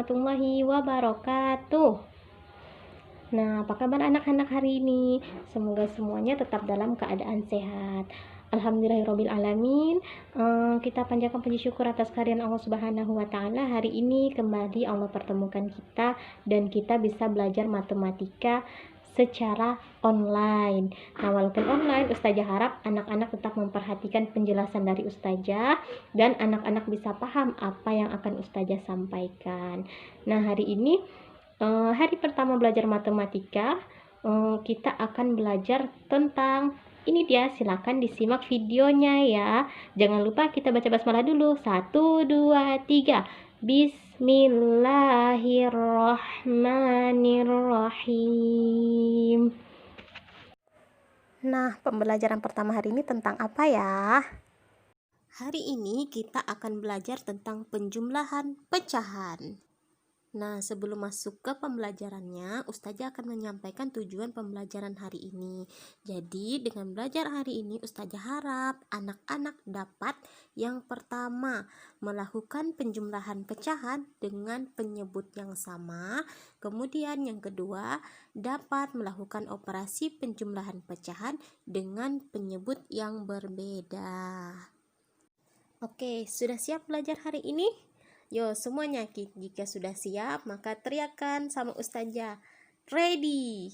warahmatullahi wabarakatuh. Nah, apa kabar anak-anak hari ini? Semoga semuanya tetap dalam keadaan sehat. Alhamdulillahirrabbilalamin. Kita panjatkan puji syukur atas kehadiran Allah Subhanahu wa Ta'ala. Hari ini kembali Allah pertemukan kita dan kita bisa belajar matematika secara online. Nah, walaupun online, Ustazah harap anak-anak tetap memperhatikan penjelasan dari Ustazah dan anak-anak bisa paham apa yang akan Ustazah sampaikan. Nah, hari ini hari pertama belajar matematika, kita akan belajar tentang ini dia. Silakan disimak videonya ya. Jangan lupa kita baca basmalah dulu. 1, 2, 3. Bismillahirrahmanirrahim. Nah, pembelajaran pertama hari ini tentang apa ya? Hari ini kita akan belajar tentang penjumlahan pecahan. Nah, sebelum masuk ke pembelajarannya, Ustazah akan menyampaikan tujuan pembelajaran hari ini. Jadi, dengan belajar hari ini, Ustazah harap anak-anak dapat yang pertama, melakukan penjumlahan pecahan dengan penyebut yang sama. Kemudian yang kedua, dapat melakukan operasi penjumlahan pecahan dengan penyebut yang berbeda. Oke, sudah siap belajar hari ini? Yo, semuanya jika sudah siap, maka teriakan sama Ustazah, ready.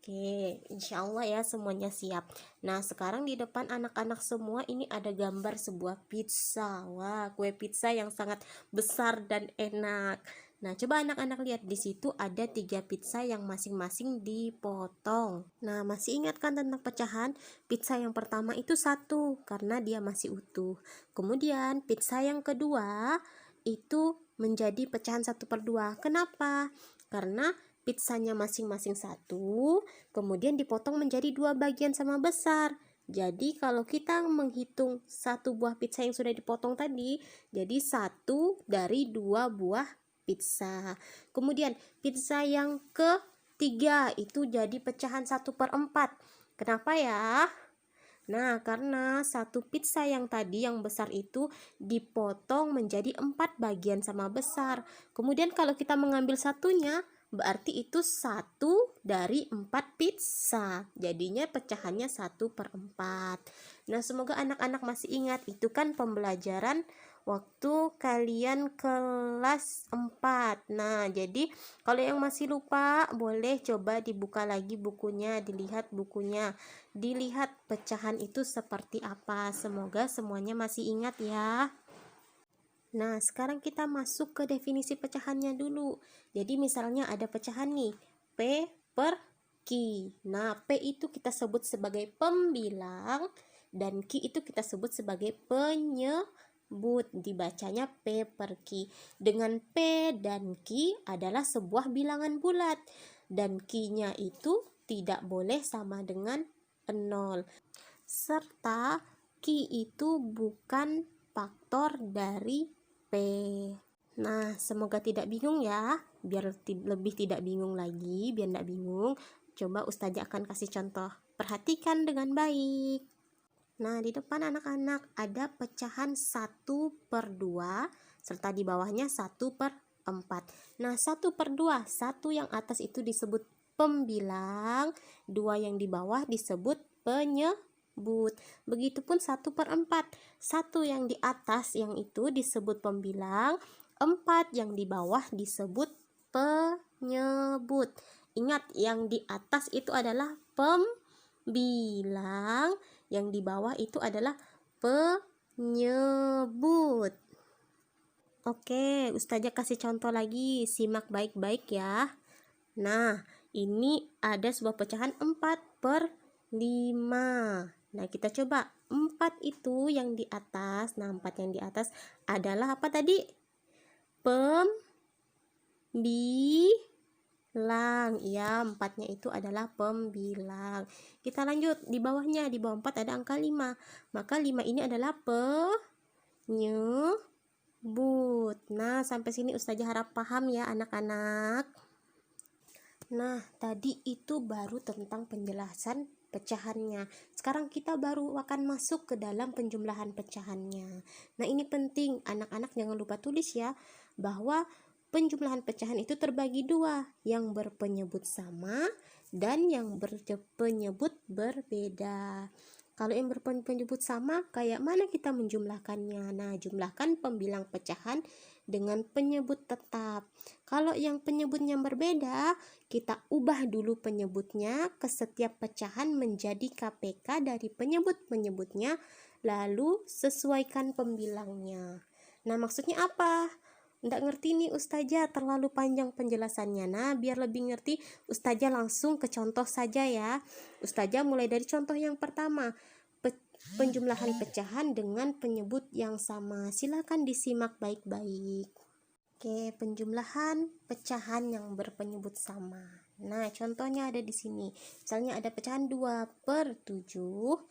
Oke, insya Allah ya semuanya siap. Nah, sekarang di depan anak-anak semua ini ada gambar sebuah pizza. Wah, kue pizza yang sangat besar dan enak. Nah, coba anak-anak lihat, di situ ada 3 pizza yang masing-masing dipotong. Nah, masih ingat kan tentang pecahan? Pizza yang pertama itu 1 karena dia masih utuh. Kemudian pizza yang kedua itu menjadi pecahan 1/2. Kenapa? Karena pizzanya masing-masing 1, kemudian dipotong menjadi 2 bagian sama besar. Jadi kalau kita menghitung 1 buah pizza yang sudah dipotong tadi, jadi 1 dari 2 buah pizza. Kemudian pizza yang ketiga itu jadi pecahan 1/4. Kenapa ya? Nah, karena 1 pizza yang tadi yang besar itu dipotong menjadi 4 bagian sama besar. Kemudian kalau kita mengambil satunya, berarti itu 1 dari 4 pizza. Jadinya pecahannya 1/4. Nah, semoga anak-anak masih ingat, itu kan pembelajaran waktu kalian kelas 4. Nah, jadi kalau yang masih lupa, boleh coba dibuka lagi bukunya, dilihat bukunya, dilihat pecahan itu seperti apa. Semoga semuanya masih ingat ya. Nah, sekarang kita masuk ke definisi pecahannya dulu. Jadi misalnya ada pecahan nih, P per Q. Nah, P itu kita sebut sebagai pembilang dan Q itu kita sebut sebagai penyebut. Dibacanya P per Q. Dengan P dan Q adalah sebuah bilangan bulat dan Q-nya itu tidak boleh sama dengan 0. Serta Q itu bukan faktor dari P. Nah, semoga tidak bingung ya. Biar lebih tidak bingung lagi, biar tidak bingung, coba Ustazah akan kasih contoh. Perhatikan dengan baik. Nah, di depan anak-anak ada pecahan 1/2 serta di bawahnya 1/4. Nah, 1/2, 1 yang atas itu disebut pembilang, 2 yang di bawah disebut penyebut. Begitupun 1/4, 1 yang di atas yang itu disebut pembilang, 4 yang di bawah disebut penyebut. Ingat, yang di atas itu adalah pembilang, yang di bawah itu adalah penyebut. Oke, Ustazah kasih contoh lagi, simak baik-baik ya. Nah, ini ada sebuah pecahan 4/5. Nah, kita coba 4 itu yang di atas. Nah, 4 yang di atas adalah apa tadi? Pembilang. Ya, 4-nya itu adalah pembilang. Kita lanjut, di bawahnya, di bawah 4 ada angka 5. Maka 5 ini adalah penyebut. Nah, sampai sini Ustazah harap paham ya anak-anak. Nah, tadi itu baru tentang penjelasan pecahannya. Sekarang kita baru akan masuk ke dalam penjumlahan pecahannya. Nah, ini penting, anak-anak jangan lupa tulis ya, bahwa penjumlahan pecahan itu terbagi dua, yang berpenyebut sama dan yang berpenyebut berbeda. Kalau yang berpenyebut sama, kayak mana kita menjumlahkannya? Nah, jumlahkan pembilang pecahan dengan penyebut tetap. Kalau yang penyebutnya berbeda, kita ubah dulu penyebutnya ke setiap pecahan menjadi KPK dari penyebut-penyebutnya, lalu sesuaikan pembilangnya. Nah, maksudnya apa? Nggak ngerti nih Ustazah, terlalu panjang penjelasannya. Nah, biar lebih ngerti, Ustazah langsung ke contoh saja ya. Ustazah mulai dari contoh yang pertama, penjumlahan pecahan dengan penyebut yang sama. Silakan disimak baik-baik. Oke, penjumlahan pecahan yang berpenyebut sama. Nah, contohnya ada di sini. Misalnya ada pecahan 2/7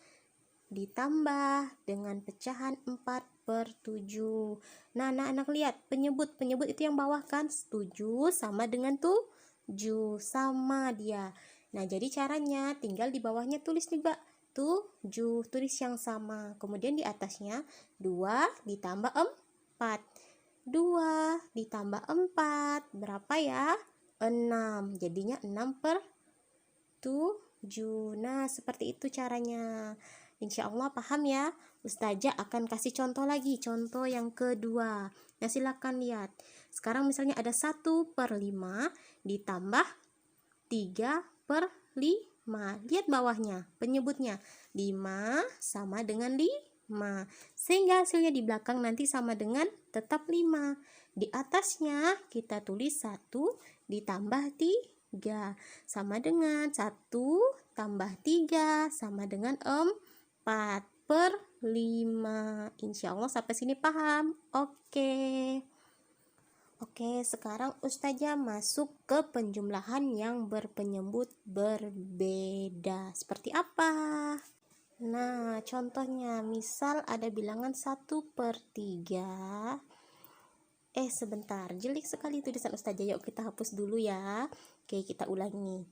ditambah dengan pecahan 4/7. Nah, anak-anak lihat penyebut itu yang bawah kan, 7 sama dengan 7, sama dia. Nah, jadi caranya tinggal di bawahnya tulis juga 7, tulis yang sama. Kemudian di atasnya 2 ditambah 4. 2 ditambah 4 berapa ya? 6. Jadinya 6/7. Nah, seperti itu caranya. Insya Allah paham ya. Ustazah akan kasih contoh lagi, contoh yang kedua. Nah, silakan lihat. Sekarang misalnya ada 1/5 ditambah 3/5. Lihat bawahnya, penyebutnya 5 sama dengan 5. Sehingga hasilnya di belakang nanti sama dengan tetap 5. Di atasnya kita tulis 1 ditambah 3 sama dengan 1 tambah 3 sama dengan 4/5. Insya Allah sampai sini paham? Oke, sekarang Ustazah masuk ke penjumlahan yang berpenyebut berbeda. Seperti apa? Nah, contohnya misal ada bilangan 1/3. Sebentar, jelek sekali tulisan Ustazah. Yuk kita hapus dulu ya. Oke, kita ulangi.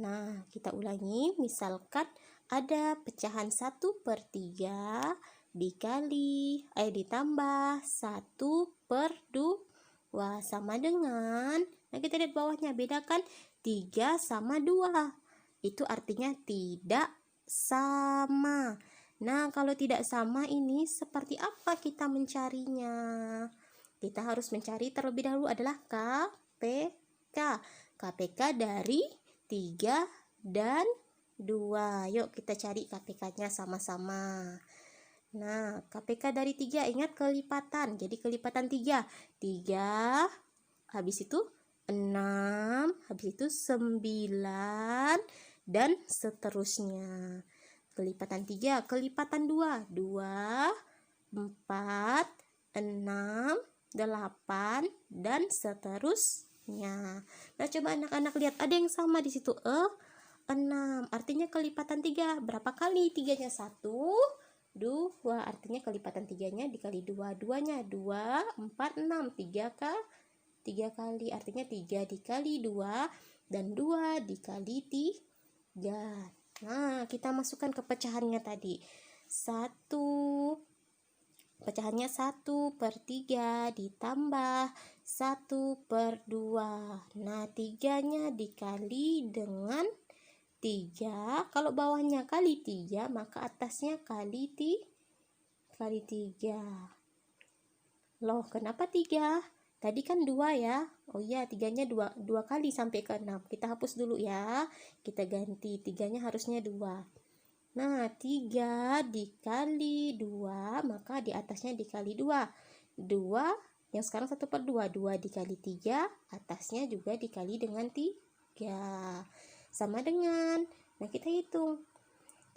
Nah, kita ulangi. Misalkan ada pecahan 1/3 ditambah 1/2 sama dengan, nah kita lihat bawahnya, bedakan 3 sama 2. Itu artinya tidak sama. Nah, kalau tidak sama ini seperti apa kita mencarinya? Kita harus mencari terlebih dahulu adalah KPK. KPK dari 3 dan 2. Yuk kita cari KPK-nya sama-sama. Nah, KPK dari 3, ingat kelipatan. Jadi kelipatan 3. 3, habis itu 6, habis itu 9, dan seterusnya. Kelipatan 3, kelipatan 2. 2, 4, 6, 8, dan seterusnya. Nah, coba anak-anak lihat, ada yang sama di situ. 6, artinya kelipatan 3. Berapa kali 3-nya? 1, 2, artinya kelipatan 3-nya dikali 2. 2-nya 2, 4, 6. 3 kali, artinya 3 dikali 2 dan 2 dikali 3. Nah, kita masukkan ke pecahannya tadi. Pecahannya 1/3 ditambah 1/2. Nah, 3-nya dikali dengan 3. Kalau bawahnya kali 3, maka atasnya kali 3. Loh, kenapa 3? Tadi kan 2 ya. Oh iya, 3-nya 2 kali sampai ke 6. Kita hapus dulu ya. Kita ganti, 3-nya harusnya 2. Nah, 3 dikali 2, maka di atasnya dikali 2. 2 yang sekarang 1/2. 2 dikali 3, atasnya juga dikali dengan 3. Sama dengan, nah kita hitung.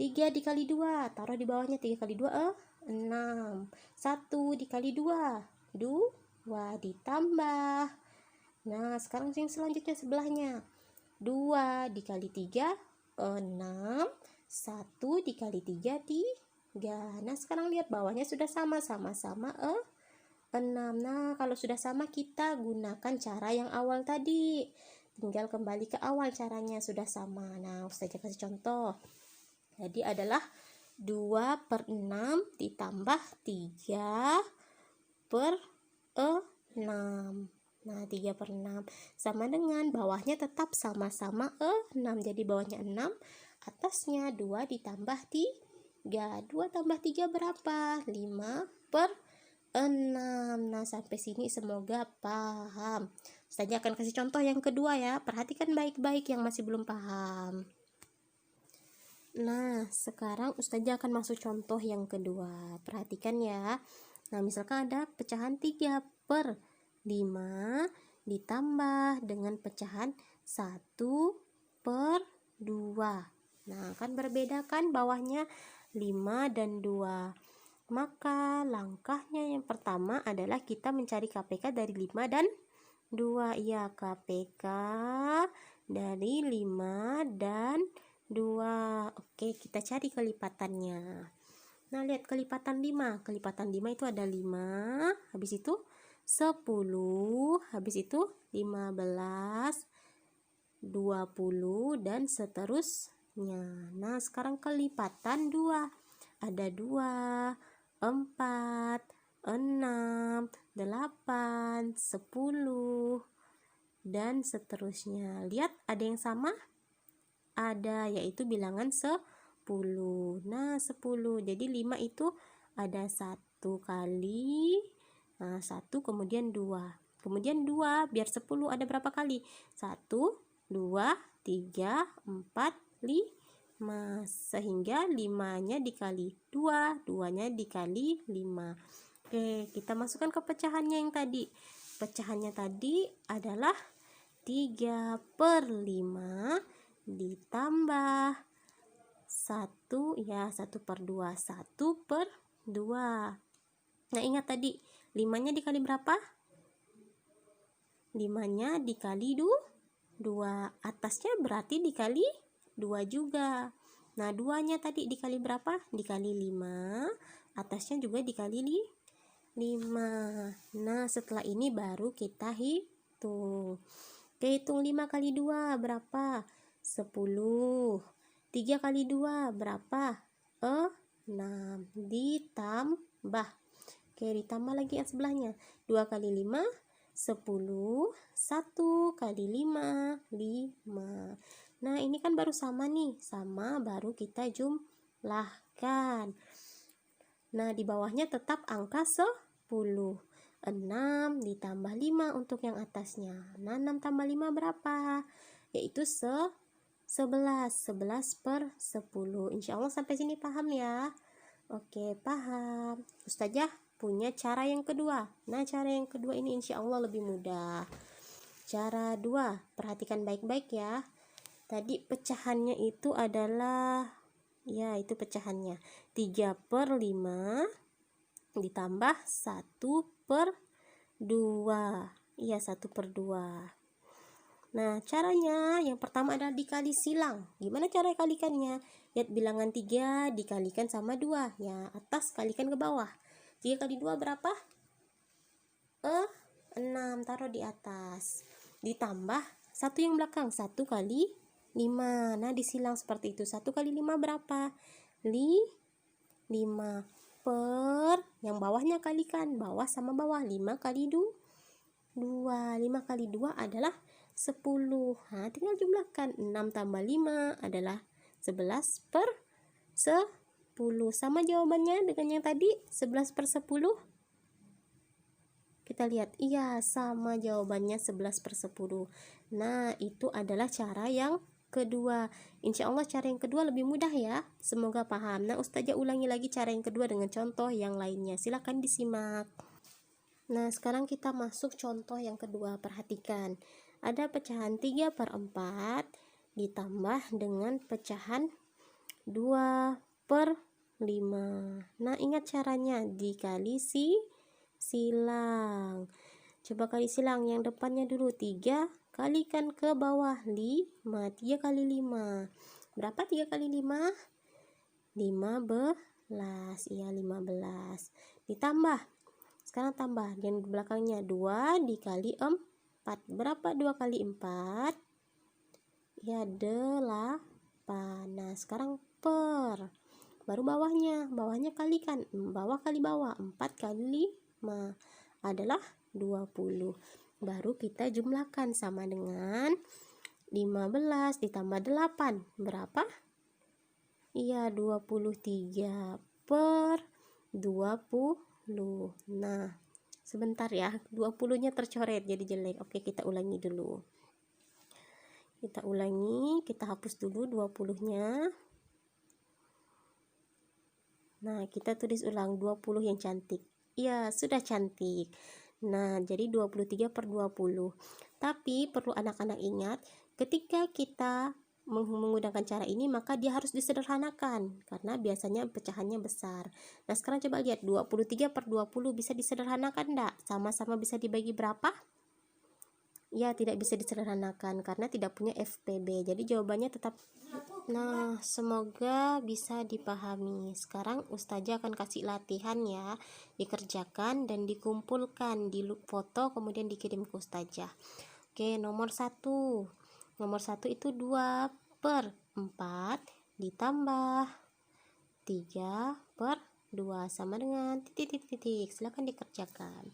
3 dikali 2, taruh di bawahnya. 3 kali 2, 6. 1 dikali 2, 2 ditambah. Nah, sekarang yang selanjutnya sebelahnya. 2 dikali 3, 6. 1 dikali 3, 3. Nah, sekarang lihat bawahnya sudah sama-sama 6. Nah, kalau sudah sama kita gunakan cara yang awal tadi. Tinggal kembali ke awal caranya, sudah sama. Nah, Ustazah kasih contoh. Jadi adalah 2/6 ditambah 3/6. 6. Nah, 3/6 sama dengan bawahnya tetap sama-sama 6. Jadi bawahnya 6, atasnya 2 ditambah 3. 2 tambah 3 berapa? 5/6. Nah, sampai sini semoga paham. Ustazah akan kasih contoh yang kedua ya. Perhatikan baik-baik yang masih belum paham. Nah, sekarang Ustazah akan masuk contoh yang kedua. Perhatikan ya. Nah, misalkan ada pecahan 3/5 ditambah dengan pecahan 1/2. Nah, kan berbeda kan bawahnya 5 dan 2. Maka langkahnya yang pertama adalah kita mencari KPK dari 5 dan 2. Ya, KPK dari 5 dan 2. Oke, kita cari kelipatannya. Nah, lihat kelipatan 5. Kelipatan 5 itu ada 5, habis itu 10, habis itu 15, 20 dan seterusnya. Nah, sekarang kelipatan 2. Ada 2, 4, 6, 8, 10 dan seterusnya. Lihat ada yang sama? Ada, yaitu bilangan 10. Nah, 10. Jadi 5 itu ada 1 kali. Nah, 1 kemudian 2. Kemudian 2 biar 10 ada berapa kali? 1, 2, 3, 4, 5. Sehingga 5-nya dikali 2, 2-nya dikali 5. Oke, kita masukkan ke pecahannya yang tadi. Pecahannya tadi adalah 3/5 ditambah 1, ya 1/2. 1/2. Nah, ingat tadi 5-nya dikali berapa? 5-nya dikali 2. Atasnya berarti dikali 2 juga. Nah, 2-nya tadi dikali berapa? Dikali 5. Atasnya juga dikali 5. Nah, setelah ini baru kita hitung. Oke, hitung 5 kali 2 berapa? 10. 3 kali 2 berapa? 6. Ditambah. Oke, ditambah lagi yang sebelahnya. 2 kali 5, 10. 1 kali 5, 5. Nah, ini kan baru sama nih. Sama, baru kita jumlahkan. Nah, di bawahnya tetap angka 10. 6 ditambah 5 untuk yang atasnya. Nah, 6 tambah 5 berapa? Yaitu 11. 11/10. Insya Allah sampai sini paham ya? Oke, paham. Ustazah punya cara yang kedua. Nah, cara yang kedua ini insya Allah lebih mudah. Cara 2, perhatikan baik-baik ya. Tadi pecahannya itu adalah, ya itu pecahannya 3/5 ditambah 1/2. Iya, 1/2. Nah, caranya yang pertama adalah dikali silang. Gimana cara kalikannya? Lihat bilangan 3 dikalikan sama 2. Ya, atas kalikan ke bawah. 3 kali 2 berapa? 6. Taruh di atas. Ditambah 1 yang belakang. 1 kali 5. Nah, disilang seperti itu. 1 kali 5 berapa? 5. Per yang bawahnya kalikan. Bawah sama bawah. 5 kali 2. 5 kali 2 adalah 10. Nah, tinggal jumlahkan. 6 tambah 5 adalah 11/10. Sama jawabannya dengan yang tadi, 11/10. Kita lihat, iya sama jawabannya 11/10. Nah, itu adalah cara yang kedua. Insya Allah cara yang kedua lebih mudah ya. Semoga paham. Nah, Ustazah ulangi lagi cara yang kedua dengan contoh yang lainnya. Silahkan disimak. Nah, sekarang kita masuk contoh yang kedua. Perhatikan. Ada pecahan 3/4 ditambah dengan pecahan 2/5. Nah, ingat caranya, dikali silang. Coba kali silang yang depannya dulu. 3 kalikan ke bawah 5. 3 kali 5 berapa? 3 kali 5 15. Iya, 15. Ditambah, sekarang tambah yang di belakangnya. 2 dikali 4 berapa? 2 kali 4, ya 8. Nah, sekarang per, baru bawahnya kalikan. Bawah kali bawah, 4 kali 5 adalah 20. Baru kita jumlahkan sama dengan 15 ditambah 8. Berapa? Iya, 23 per 20. Nah, sebentar ya, 20-nya tercoret jadi jelek. Oke, kita ulangi dulu. Kita ulangi, kita hapus dulu 20-nya. Nah, kita tulis ulang 20 yang cantik. Iya, sudah cantik. Nah, jadi 23 per 20. Tapi perlu anak-anak ingat, ketika kita menggunakan cara ini, maka dia harus disederhanakan. Karena biasanya pecahannya besar. Nah, sekarang coba lihat, 23 per 20 bisa disederhanakan enggak? Sama-sama bisa dibagi berapa? Ya, tidak bisa disederhanakan karena tidak punya FPB. Jadi jawabannya tetap. Nah, semoga bisa dipahami. Sekarang Ustazah akan kasih latihan ya, dikerjakan dan dikumpulkan, di foto kemudian dikirim ke Ustazah. Oke, nomor 1. Nomor 1 itu 2 per 4 ditambah 3 per 2 sama dengan titik-titik. Silahkan dikerjakan.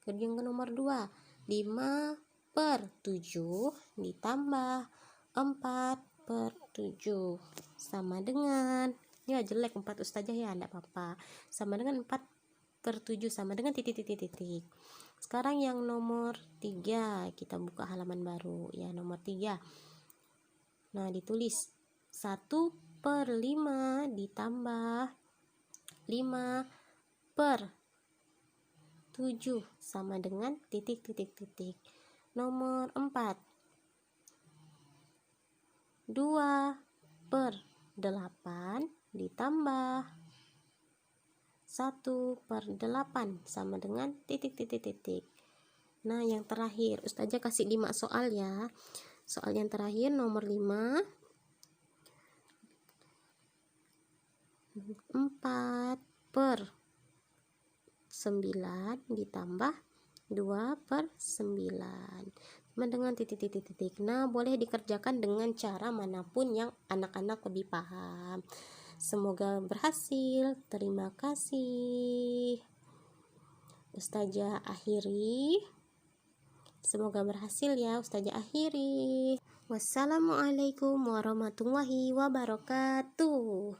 Kemudian ke nomor 2, 5 per 7 ditambah 4 per 7 sama dengan, ya jelek 4 Ustazah ya, enggak apa-apa, sama dengan 4 per 7 sama dengan titik-titik. Sekarang yang nomor 3, kita buka halaman baru ya, nomor 3. Nah, ditulis 1 per 5 ditambah 5 per 7 sama dengan titik-titik. Nomor 4, 2 per 8 ditambah 1 per 8 sama dengan titik-titik. Nah, yang terakhir Ustazah kasih 5 soal ya. Soal yang terakhir nomor 5, 4 per 9 ditambah 2 per 9 sama dengan titik-titik. Nah, boleh dikerjakan dengan cara manapun yang anak-anak lebih paham. Semoga berhasil. Terima kasih. Ustazah akhiri. Semoga berhasil ya, Ustazah akhiri. Wassalamualaikum warahmatullahi wabarakatuh.